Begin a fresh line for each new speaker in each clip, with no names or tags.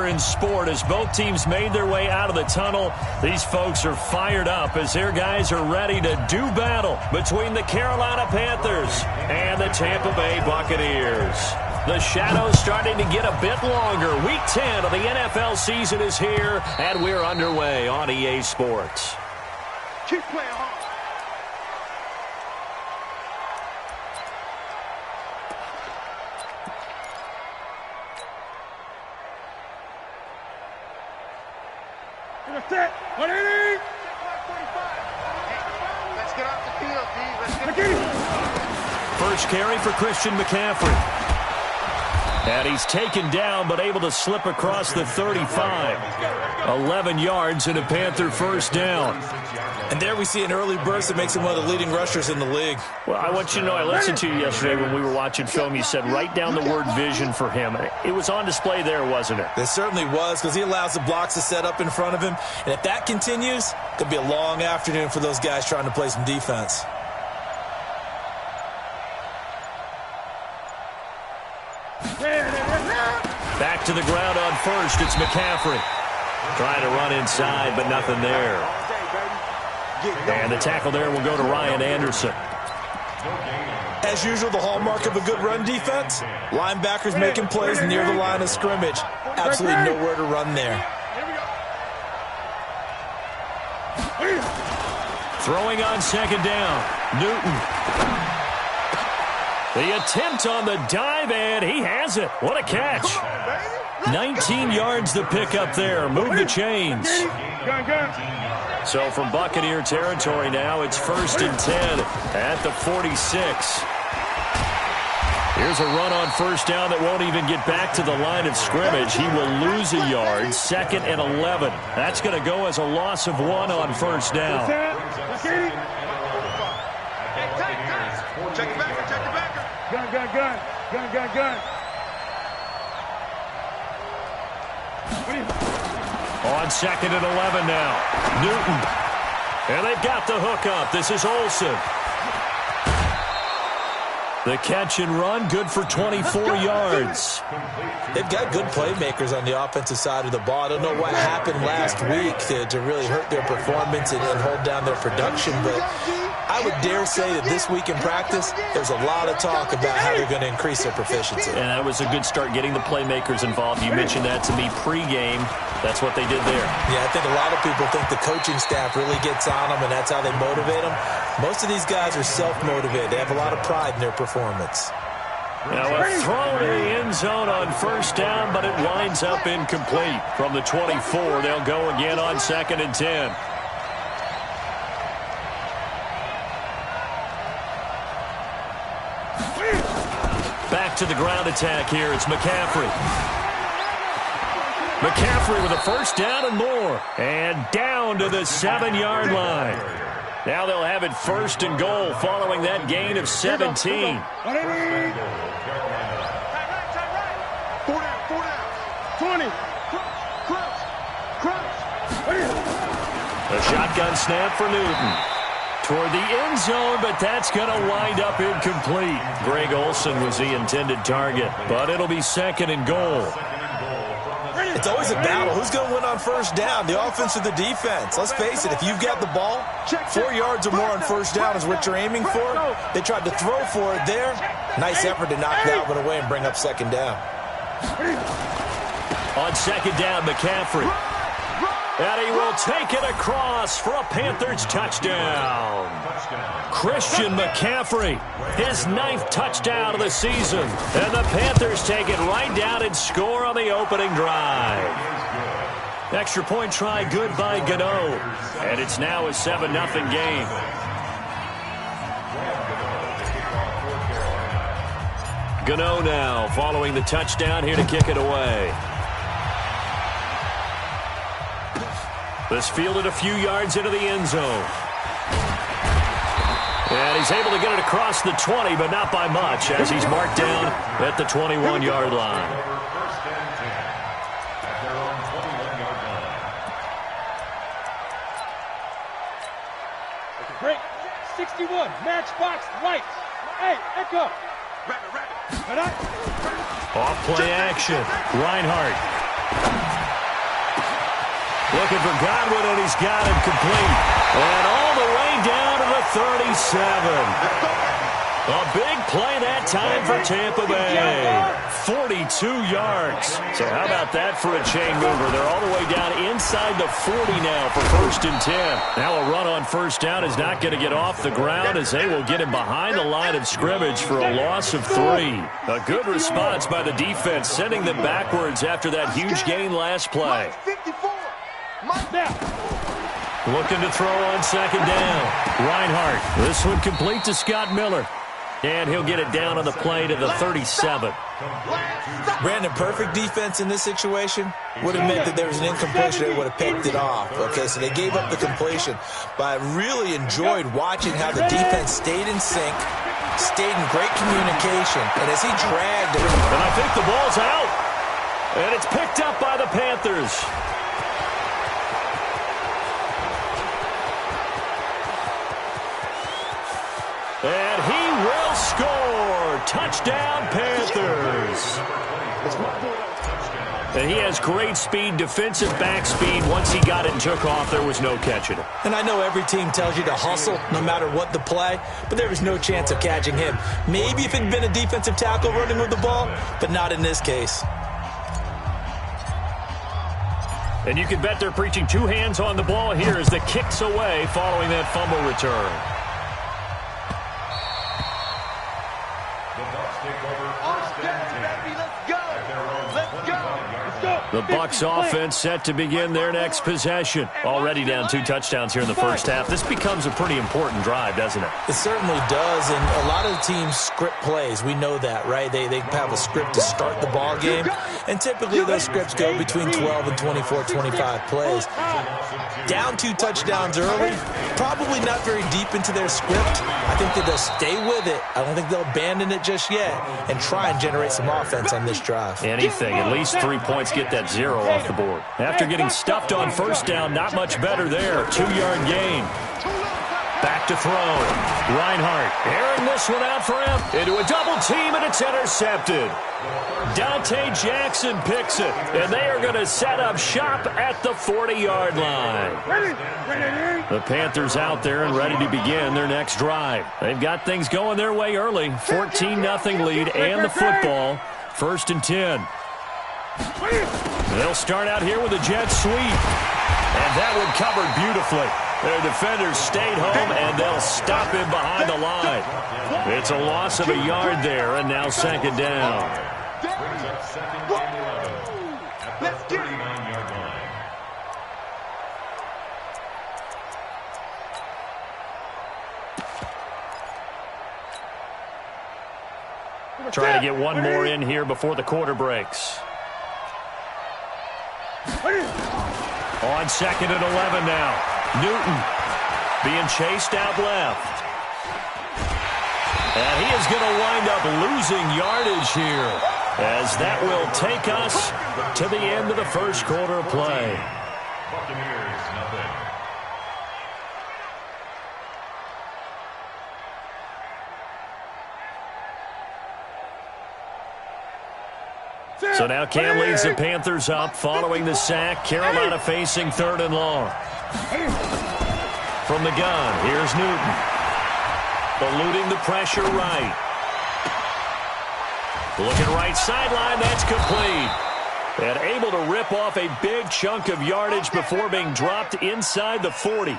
in sport as both teams made their way out of the tunnel. These folks are fired up as their guys are ready to do battle between the Carolina Panthers and the Tampa Bay Buccaneers. The shadow's starting to get a bit longer. Week 10 of the NFL season is here, and we're underway on EA Sports.
Keep playing hard. Set. 180. Let's get off the field, D. Let's get it.
First carry for Christian McCaffrey. And he's taken down but able to slip across the 35. 11 yards and a Panther first down.
And there we see an early burst that makes him one of the leading rushers in the league.
Well, I want you to know, I listened to you yesterday when we were watching film. You said write down the word vision for him. It was on display there, wasn't it?
It certainly was, because he allows the blocks to set up in front of him. And if that continues, it could be a long afternoon for those guys trying to play some defense.
Back to the ground on first. It's McCaffrey. Trying to run inside, but nothing there. And the tackle there will go to Ryan Anderson.
As usual, the hallmark of a good run defense, linebackers making plays near the line of scrimmage. Absolutely nowhere to run there.
Throwing on second down. Newton. The attempt on the dive, and he has it. What a catch. 19 yards to pick up there. Move the chains. So from Buccaneer territory now, it's 1st and 10 at the 46. Here's a run on first down that won't even get back to the line of scrimmage. He will lose a yard. 2nd and 11. That's going to go as a loss of 1 on first down.
Check the backer, check the backer. Gun.
On 2nd and 11 now. Newton. And they've got the hook up. This is Olsen. The catch and run, good for 24 yards.
They've got good playmakers on the offensive side of the ball. I don't know what happened last week to really hurt their performance and hold down their production, but I would dare say that this week in practice, there's a lot of talk about how they're going to increase their proficiency.
And that was a good start, getting the playmakers involved. You mentioned that to me pregame. That's what they did there.
Yeah, I think a lot of people think the coaching staff really gets on them, and that's how they motivate them. Most of these guys are self-motivated. They have a lot of pride in their performance.
Now a throw to the end zone on first down, but it winds up incomplete. From the 24, they'll go again on 2nd and 10. Back to the ground attack here. It's McCaffrey. McCaffrey with a first down and more. And down to the 7-yard line. Now they'll have it 1st and goal following that gain of 17.
4 down. 20. Crunch.
A shotgun snap for Newton. Toward the end zone, but that's going to wind up incomplete. Greg Olsen was the intended target, but it'll be 2nd and goal.
It's always a battle. Who's going to win on first down, the offense or the defense? Let's face it, if you've got the ball, 4 yards or more on first down is what you're aiming for. They tried to throw for it there. Nice effort to knock that one away and bring up 2nd down.
On 2nd down, McCaffrey. And he will take it across for a Panthers touchdown. Christian McCaffrey, his 9th touchdown of the season. And the Panthers take it right down and score on the opening drive. Extra point try good by Gano. And it's now a 7-0 game. Gano now following the touchdown here to kick it away. This fielded a few yards into the end zone. And he's able to get it across the 20, but not by much, as he's marked down at the 21-yard line.
Break. 61. Matchbox lights. Hey, Echo.
Off play action. Reinhardt. looking for Godwin, and he's got it complete. And all the way down to the 37. A big play that time for Tampa Bay. 42 yards. So how about that for a chain mover? They're all the way down inside the 40 now for 1st and 10. Now a run on 1st down is not going to get off the ground as they will get him behind the line of scrimmage for a loss of 3. A good response by the defense, sending them backwards after that huge gain last play. Looking to throw on 2nd down. Reinhardt. This one complete to Scott Miller. And he'll get it down on the play to the 37.
Brandon, perfect defense in this situation would have meant that there was an incompletion. They would have picked it off. Okay, so they gave up the completion. But I really enjoyed watching how the defense stayed in sync, stayed in great communication, and as he dragged it.
And I think the ball's out. And it's picked up by the Panthers. And he will score. Touchdown, Panthers. And he has great speed, defensive back speed. Once he got it and took off, there was no catching it.
And I know every team tells you to hustle no matter what the play, but there was no chance of catching him. Maybe if it had been a defensive tackle running with the ball, but not in this case.
And you can bet they're preaching 2 hands on the ball here as the kick's away following that fumble return. The Bucs offense set to begin their next possession. Already down 2 touchdowns here in the first half. This becomes a pretty important drive, doesn't it?
It certainly does, and a lot of the teams script plays. We know that, right? They have a script to start the ball game, and typically those scripts go between 12 and 24, 25 plays. Down 2 touchdowns early, probably not very deep into their script. I think that they'll stay with it. I don't think they'll abandon it just yet and try and generate some offense on this drive.
Anything, at least 3 points, get that 0 off the board. After getting stuffed on 1st down, not much better there. 2-yard gain. Back to throw. Reinhardt airing this one out for him. Into a double team, and it's intercepted. Dante Jackson picks it, and they are going to set up shop at the 40-yard line. The Panthers out there and ready to begin their next drive. They've got things going their way early. 14-0 lead and the football. 1st and 10. They'll start out here with a jet sweep. And that one covered beautifully. Their defenders stayed home, and they'll stop him behind the line. It's a loss of a yard there, and now 2nd down.
Let's get it.
Trying to get one more in here before the quarter breaks. On 2nd and 11 now. Newton being chased out left. And he is going to wind up losing yardage here, as that will take us to the end of the first quarter of play. So now Cam leads the Panthers up following the sack. Carolina facing 3rd and long. From the gun, here's Newton. Eluding the pressure right. Looking right sideline, that's complete. And able to rip off a big chunk of yardage before being dropped inside the 40.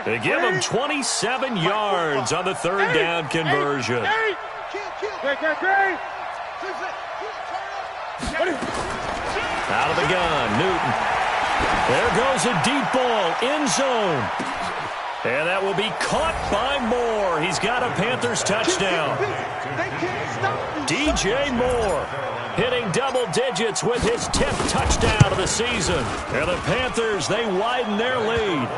They give him 27 yards on the 3rd down conversion. Out of the gun, Newton. There goes a deep ball, end zone. And that will be caught by Moore. He's got a Panthers touchdown. DJ Moore hitting double digits with his 10th touchdown of the season. And the Panthers, they widen their lead.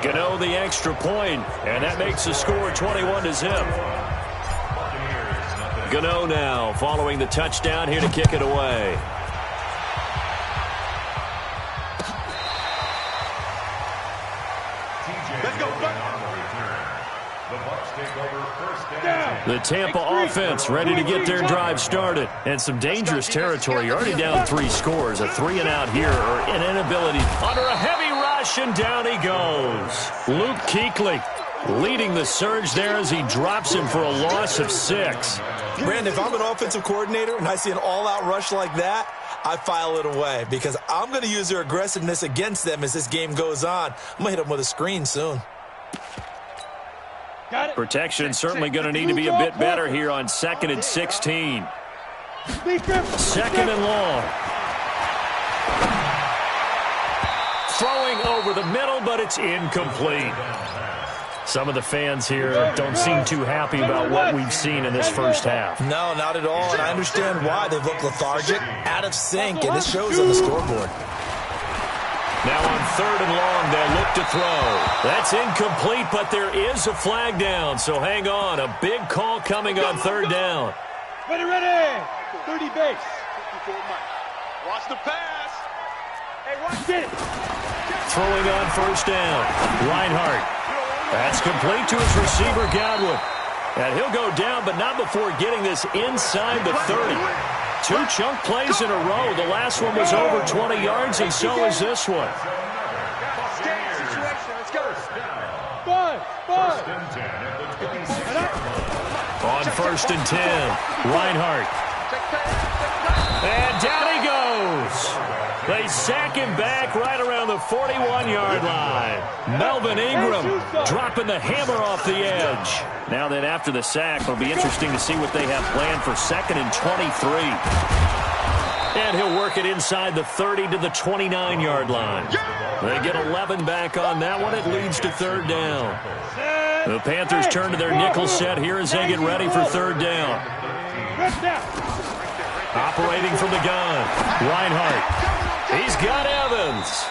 Gano the extra point, and that makes the score 21-0. Gano now following the touchdown here to kick it away.
Let's go.
The Tampa offense ready to get their drive started. And some dangerous territory. You're already down 3 scores. A 3-and-out here or an inability. Under a heavy rush, and down he goes. Luke Kuechly leading the surge there as he drops him for a loss of 6.
Brandon, if I'm an offensive coordinator and I see an all-out rush like that, I file it away because I'm going to use their aggressiveness against them as this game goes on. I'm going to hit them with a screen soon.
Protection certainly going to need to be a bit better here on 2nd and 16. 2nd and long. Throwing over the middle, but it's incomplete. Some of the fans here don't seem too happy about what we've seen in this first half.
No, not at all, and I understand why. They look lethargic, out of sync, and it shows on the scoreboard.
Now on 3rd and long, they'll look to throw. That's incomplete, but there is a flag down, so hang on. A big call coming on 3rd down.
Ready. 30 base. Watch the pass. Hey, watch it.
Throwing on 1st down. Reinhardt. That's complete to his receiver, Godwin. And he'll go down, but not before getting this inside the 30. 2 chunk plays in a row. The last one was over 20 yards, and so is this one. On 1st and 10, Reinhardt. And down he goes. They sack him back right around the 41-yard line. Melvin Ingram dropping the hammer off the edge. Now then, after the sack, it'll be interesting to see what they have planned for 2nd and 23. And he'll work it inside the 30 to the 29-yard line. They get 11 back on that one. It leads to 3rd down. The Panthers turn to their nickel set here as they get ready for 3rd down. Operating from the gun, Reinhardt. He's got Evans.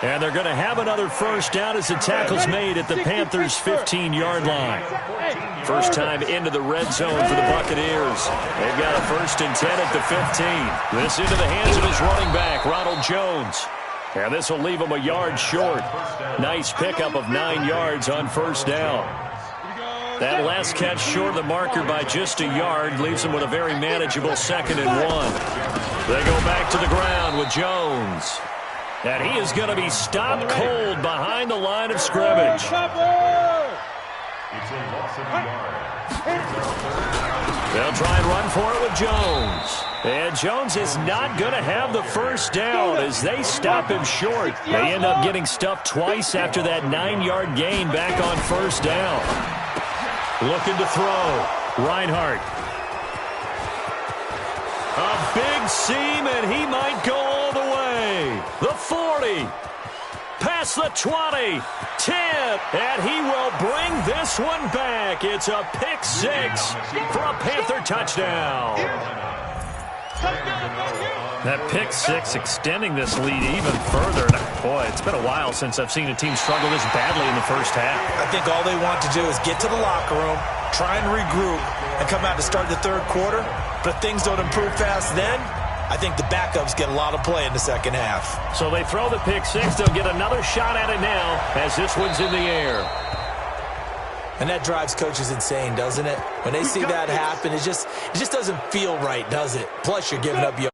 And they're going to have another first down as the tackle's made at the Panthers' 15-yard line. First time into the red zone for the Buccaneers. They've got a 1st and 10 at the 15. This into the hands of his running back, Ronald Jones. And this will leave him a yard short. Nice pickup of 9 yards on 1st down. That last catch short of the marker by just a yard leaves him with a very manageable 2nd and 1. They go back to the ground with Jones. And he is going to be stopped cold behind the line of scrimmage. They'll try and run for it with Jones. And Jones is not going to have the first down as they stop him short. They end up getting stuffed twice after that 9-yard gain back on 1st down. Looking to throw. Reinhardt. A big seam, and he might go all the way. The 40. Past the 20. 10. And he will bring this one back. It's a pick 6 for a Panther touchdown. That pick 6 extending this lead even further. Boy, it's been a while since I've seen a team struggle this badly in the first half.
I think all they want to do is get to the locker room, try and regroup, and come out to start the 3rd quarter. But if things don't improve fast then, I think the backups get a lot of play in the 2nd half.
So they throw the pick 6. They'll get another shot at it now as this one's in the air.
And that drives coaches insane, doesn't it? When they see that happen, it just doesn't feel right, does it? Plus, you're giving up your